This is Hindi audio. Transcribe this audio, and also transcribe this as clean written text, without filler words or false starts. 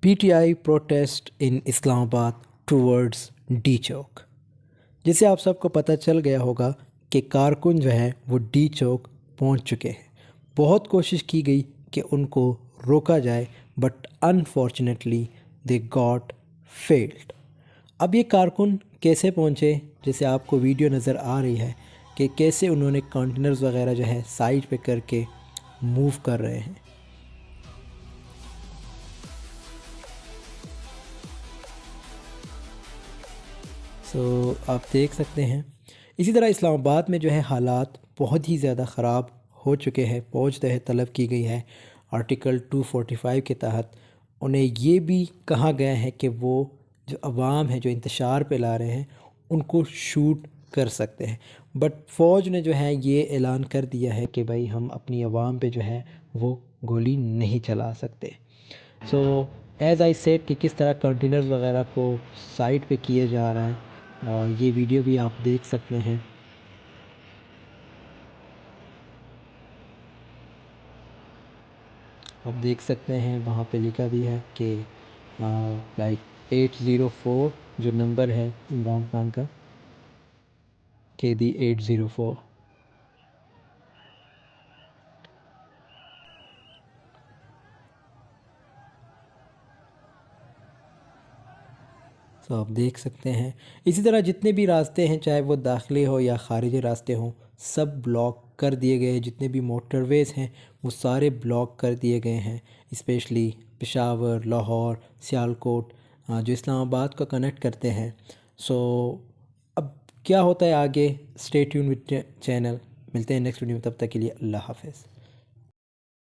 PTI protest in Islamabad towards D Chowk. जिससे आप सबको पता चल गया होगा कि कारकुन जो है वो डी चौक पहुंच चुके हैं। बहुत कोशिश की गई कि उनको रोका जाए, but unfortunately they got failed. अब ये कारकुन कैसे पहुंचे, जैसे आपको वीडियो नज़र आ रही है कि कैसे उन्होंने कंटेनर्स वगैरह जो है साइड पे करके मूव कर रहे हैं। आप देख सकते हैं। इसी तरह इस्लामाबाद में जो है हालात बहुत ही ज़्यादा ख़राब हो चुके हैं। फ़ौज तहत तलब की गई है। आर्टिकल 245 के तहत उन्हें ये भी कहा गया है कि वो जो अवाम है जो इंतशार पे ला रहे हैं उनको शूट कर सकते हैं, बट फ़ौज ने जो है ये ऐलान कर दिया है कि भाई हम अपनी आवाम पे जो है वो गोली नहीं चला सकते। एज़ आई सेड कि किस तरह कंटेनर्स वगैरह को साइड पे किए जा रहा है, और ये वीडियो भी आप देख सकते हैं। आप देख सकते हैं वहाँ पे लिखा भी है कि लाइक 804 जो नंबर है इमरान खान का, KD 804। आप देख सकते हैं। इसी तरह जितने भी रास्ते हैं, चाहे वो दाखिली हो या ख़ारिजी रास्ते हों, सब ब्लॉक कर दिए गए। जितने भी मोटरवेज़ हैं वो सारे ब्लॉक कर दिए गए हैं। स्पेशली पेशावर, लाहौर, सियालकोट जो इस्लामाबाद को कनेक्ट करते हैं। सो अब क्या होता है आगे, स्टे ट्यून विद चैनल। मिलते हैं नेक्स्ट वीडियो में, तब तक के लिए अल्लाह हाफ़िज़।